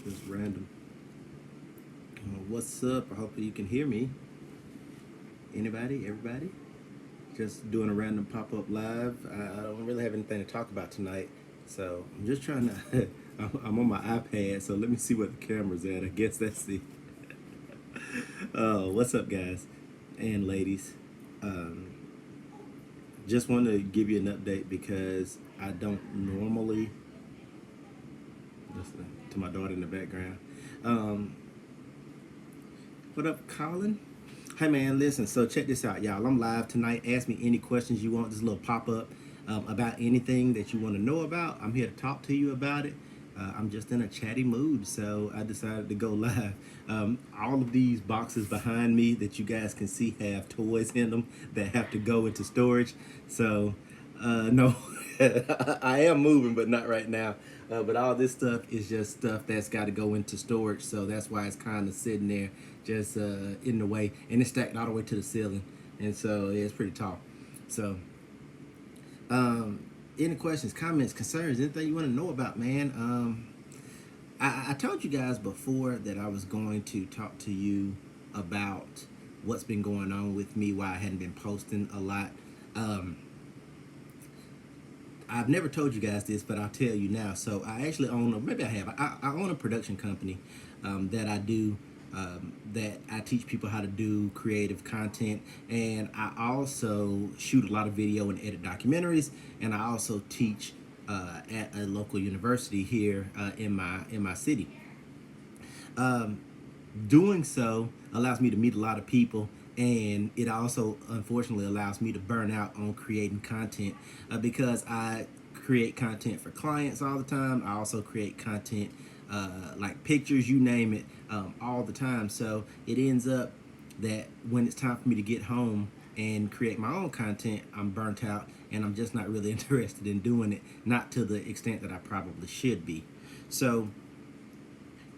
Just random. What's up? I hope you can hear me. Anybody? Everybody? Just doing a random pop up live. I don't really have anything to talk about tonight, so I'm just trying to. I'm on my iPad, so let me see what the camera's at. I guess that's the. What's up, guys and ladies? Um, just want to give you an update because I don't normally. Listen to my daughter in the background. Um, what up, Colin? Hey man, listen. So check this out, y'all. I'm live tonight. Ask me any questions you want. This little pop up about anything that you want to know about. I'm here to talk to you about it. I'm just in a chatty mood, so I decided to go live. All of these boxes behind me that you guys can see have toys in them that have to go into storage. So no, I am moving, but not right now. But all this stuff is just stuff that's got to go into storage, so that's why it's kind of sitting there, just in the way, and it's stacked all the way to the ceiling, and so yeah, it's pretty tall. So, any questions, comments, concerns, anything you want to know about, man? I told you guys before that I was going to talk to you about what's been going on with me, why I hadn't been posting a lot. Um, I've never told you guys this, but I'll tell you now. So I actually own, or maybe I have, I own a production company that I do, that I teach people how to do creative content. And I also shoot a lot of video and edit documentaries. And I also teach at a local university here in my city. Um, Doing so allows me to meet a lot of people, and it also unfortunately allows me to burn out on creating content because I create content for clients all the time. I also create content like pictures, you name it, all the time. So it ends up that when it's time for me to get home and create my own content, I'm burnt out and I'm just not really interested in doing it, not to the extent that I probably should be. So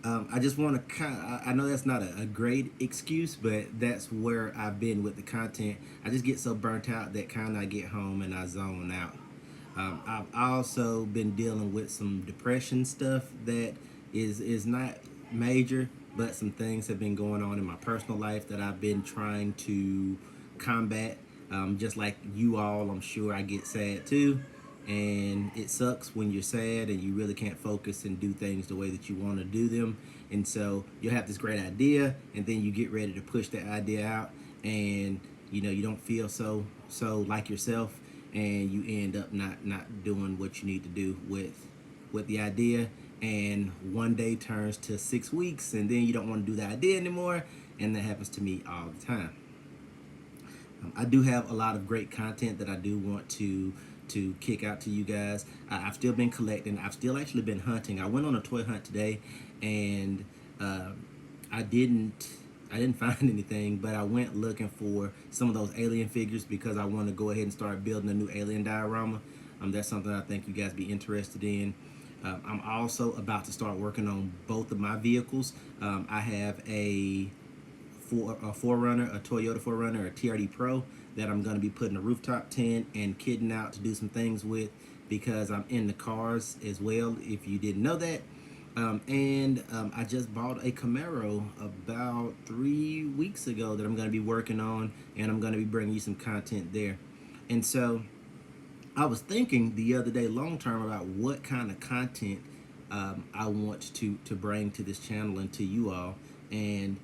I just want to kind of, I know that's not a great excuse, but that's where I've been with the content. I just get so burnt out that kind of I get home and I zone out. I've also been dealing with some depression stuff that is not major, but some things have been going on in my personal life that I've been trying to combat. Just like you all, I'm sure I get sad too. And it sucks when you're sad and you really can't focus and do things the way that you want to do them. And so you have this great idea, and then you get ready to push that idea out, and you don't feel so like yourself, and you end up not doing what you need to do with the idea. And one day turns to 6 weeks, and then you don't want to do the idea anymore, and that happens to me all the time. I do have a lot of great content that I do want to kick out to you guys. I've still been collecting. I've still actually been hunting. I went on a toy hunt today, and uh, I didn't I didn't find anything, but I went looking for some of those alien figures because I want to go ahead and start building a new alien diorama. That's something I think you guys be interested in. I'm also about to start working on both of my vehicles. I have a Forerunner, a Toyota Forerunner, a TRD Pro that I'm going to be putting a rooftop tent and kitting out to do some things with because I'm in the cars as well, if you didn't know that. And I just bought a Camaro about 3 weeks ago that I'm going to be working on, and I'm going to be bringing you some content there. And so I was thinking the other day long term about what kind of content I want to bring to this channel and to you all. And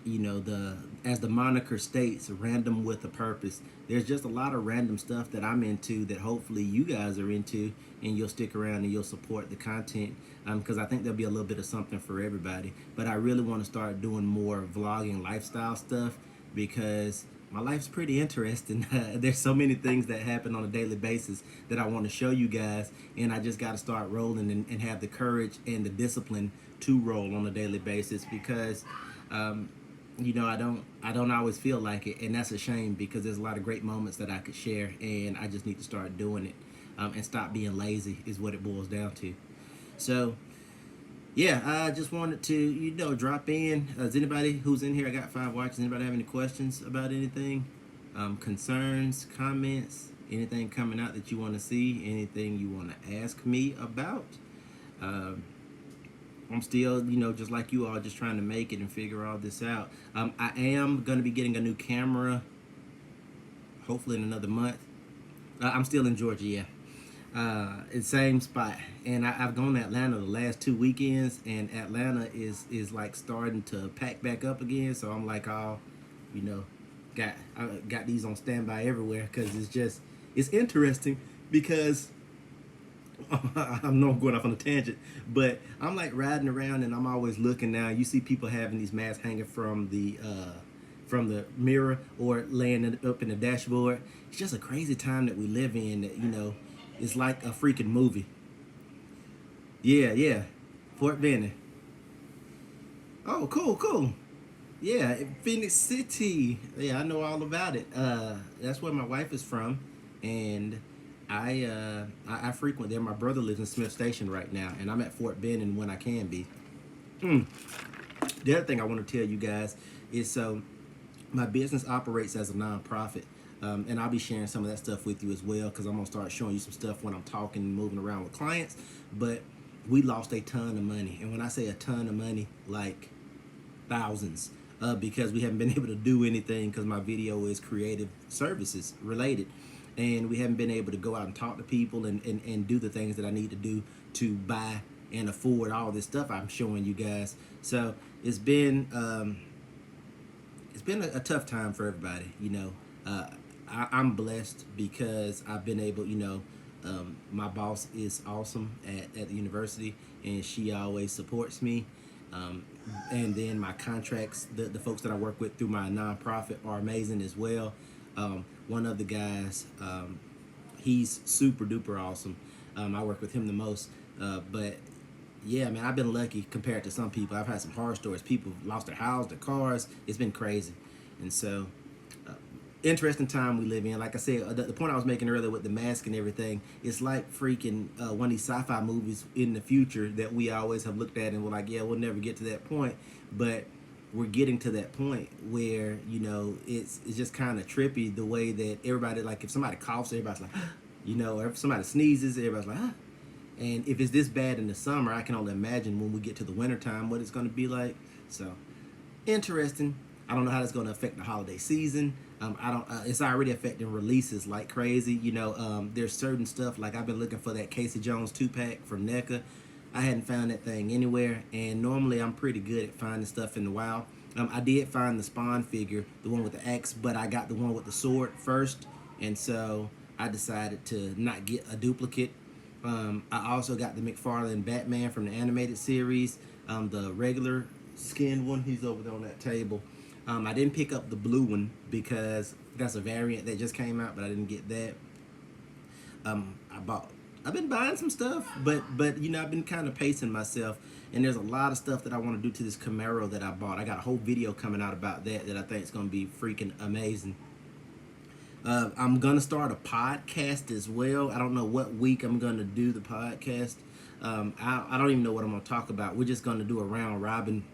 the as the moniker states, random with a purpose. There's just a lot of random stuff that I'm into that hopefully you guys are into, and you'll stick around and you'll support the content because I think there'll be a little bit of something for everybody. But I really want to start doing more vlogging lifestyle stuff because my life's pretty interesting. There's so many things that happen on a daily basis that I want to show you guys, and I just got to start rolling and have the courage and the discipline to roll on a daily basis because I don't always feel like it, and that's a shame because there's a lot of great moments that I could share, and I just need to start doing it and stop being lazy is what it boils down to. So yeah, I just wanted to drop in. Is anybody who's in here? I got 5 watches. Anybody have any questions about anything? Concerns, comments, anything coming out that you want to see? Anything you want to ask me about? Um, I'm still, just like you all, just trying to make it and figure all this out. I am going to be getting a new camera, hopefully in another month. I'm still in Georgia, yeah. It's same spot, and I've gone to Atlanta the last 2 weekends, and Atlanta is like starting to pack back up again. So I'm like, oh, you know, got these on standby everywhere because it's interesting because I know I'm going off on a tangent, but I'm like riding around and I'm always looking now. You see people having these masks hanging from the mirror or laying it up in the dashboard. It's just a crazy time that we live in that, it's like a freaking movie. Yeah, yeah. Fort Benning. Oh, cool, cool. Yeah, Phoenix City. Yeah, I know all about it. That's where my wife is from, and I frequent there. My brother lives in Smith Station right now, and I'm at Fort Benning when I can be. Mm. The other thing I want to tell you guys is my business operates as a nonprofit. And I'll be sharing some of that stuff with you as well because I'm going to start showing you some stuff when I'm talking and moving around with clients. But we lost a ton of money. And when I say a ton of money, like thousands, because we haven't been able to do anything because my video is creative services related. And we haven't been able to go out and talk to people and do the things that I need to do to buy and afford all this stuff I'm showing you guys. So it's been a tough time for everybody, I'm blessed because I've been able, my boss is awesome at the university and she always supports me. And then my contracts, the folks that I work with through my nonprofit are amazing as well. One of the guys, he's super duper awesome. I work with him the most. But yeah, man, I've been lucky compared to some people. I've had some horror stories. People lost their house, their cars. It's been crazy. And so interesting time we live in. Like I said, the point I was making earlier with the mask and everything, it's like freaking one of these sci-fi movies in the future that we always have looked at and we're like, yeah, we'll never get to that point. But we're getting to that point where, it's just kind of trippy the way that everybody, like if somebody coughs, everybody's like, or if somebody sneezes, everybody's like, ah. And if it's this bad in the summer, I can only imagine when we get to the wintertime what it's going to be like. So, interesting. I don't know how that's going to affect the holiday season. I don't. It's already affecting releases like crazy. There's certain stuff like I've been looking for that Casey Jones 2-pack from NECA. I hadn't found that thing anywhere, and normally I'm pretty good at finding stuff in the wild. I did find the Spawn figure, the one with the axe, but I got the one with the sword first, and so I decided to not get a duplicate. I also got the McFarlane Batman from the animated series, the regular skinned one. He's over there on that table. I didn't pick up the blue one because that's a variant that just came out, but I didn't get that. I've been buying some stuff, but I've been kind of pacing myself, and there's a lot of stuff that I want to do to this Camaro that I bought. I got a whole video coming out about that I think is going to be freaking amazing. I'm going to start a podcast as well. I don't know what week I'm going to do the podcast. I don't even know what I'm going to talk about. We're just going to do a round robin,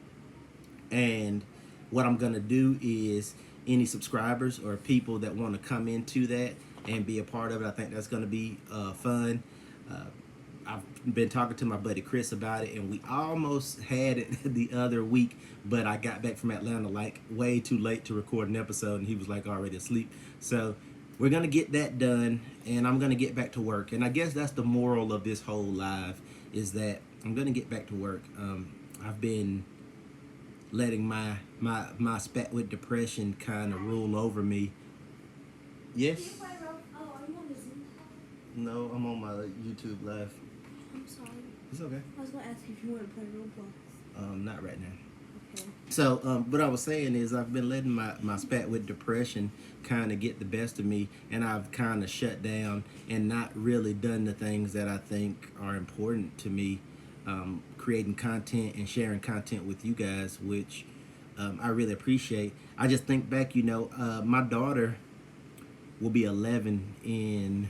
and what I'm going to do is any subscribers or people that want to come into that and be a part of it, I think that's going to be fun. I've been talking to my buddy Chris about it, and we almost had it the other week, but I got back from Atlanta like way too late to record an episode, and he was like already asleep. So we're going to get that done, and I'm going to get back to work. And I guess that's the moral of this whole live, is that I'm going to get back to work. I've been letting my spat with depression kind of rule over me. Yes? No, I'm on my YouTube live. I'm sorry. It's okay. I was going to ask if you want to play Roblox. Not right now. Okay. So, what I was saying is I've been letting my spat with depression kind of get the best of me, and I've kind of shut down and not really done the things that I think are important to me, creating content and sharing content with you guys, which I really appreciate. I just think back, my daughter will be 11 in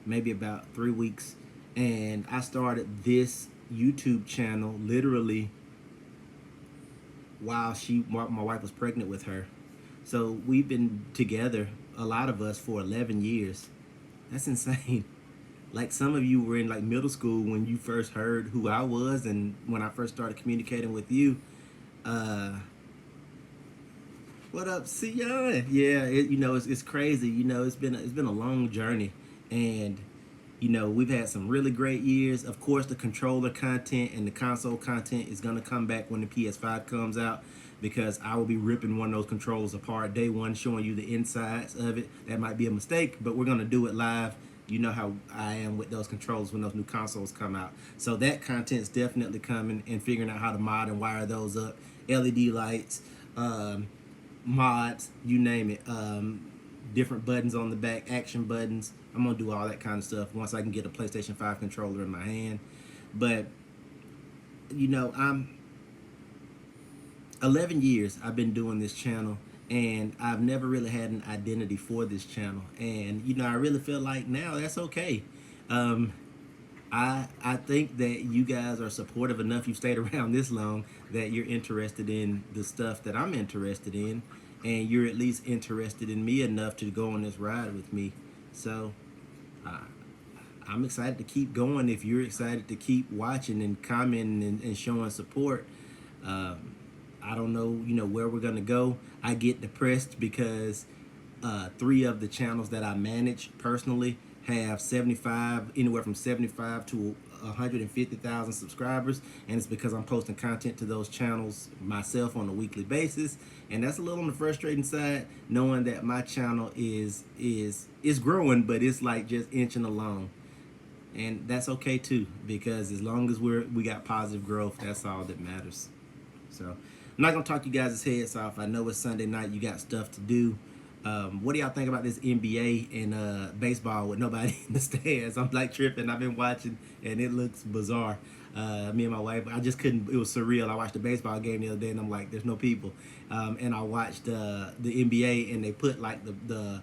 maybe about 3 weeks, and I started this YouTube channel literally while my wife was pregnant with her. So we've been together, a lot of us, for 11 years. That's insane. like some of you were in like middle school when you first heard who I was, and when I first started communicating with you. Uh, what up, Sion? Yeah, it's crazy. It's been a long journey, and we've had some really great years. Of course, the controller content and the console content is gonna come back when the PS5 comes out, because I will be ripping one of those controllers apart day one, showing you the insides of it. That might be a mistake, but we're gonna do it live. You know how I am with those controllers when those new consoles come out. So that content's definitely coming, and figuring out how to mod and wire those up. LED lights, mods, you name it. Different buttons on the back, action buttons. I'm gonna do all that kind of stuff once I can get a PlayStation 5 controller in my hand. But I'm 11 years I've been doing this channel, and I've never really had an identity for this channel. And I really feel like now that's okay. Um, I think that you guys are supportive enough. You've stayed around this long, that you're interested in the stuff that I'm interested in, and you're at least interested in me enough to go on this ride with me. So uh, I'm excited to keep going. If you're excited to keep watching and commenting and showing support, I don't know, where we're gonna go. I get depressed because 3 of the channels that I manage personally have anywhere from 75 to 150,000 subscribers, and it's because I'm posting content to those channels myself on a weekly basis, and that's a little on the frustrating side, knowing that my channel is growing, but it's like just inching along. And that's okay too, because as long as we got positive growth, that's all that matters. So I'm not gonna talk you guys' heads off. I know it's Sunday night, you got stuff to do. What do y'all think about this NBA and baseball with nobody in the stands? I'm like tripping. I've been watching, and it looks bizarre. Me and my wife, I just couldn't. It was surreal. I watched the baseball game the other day, and I'm like, there's no people. And I watched the NBA, and they put like the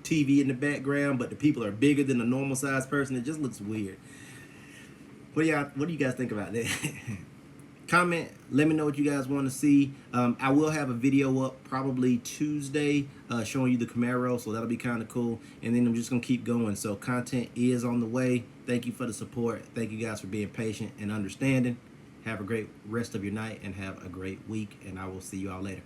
TV in the background, but the people are bigger than a normal sized person. It just looks weird. What do you guys think about that? Comment, let me know what you guys want to see. I will have a video up probably Tuesday showing you the Camaro, so that'll be kind of cool. And then I'm just going to keep going. So content is on the way. Thank you for the support. Thank you guys for being patient and understanding. Have a great rest of your night, and have a great week, and I will see you all later.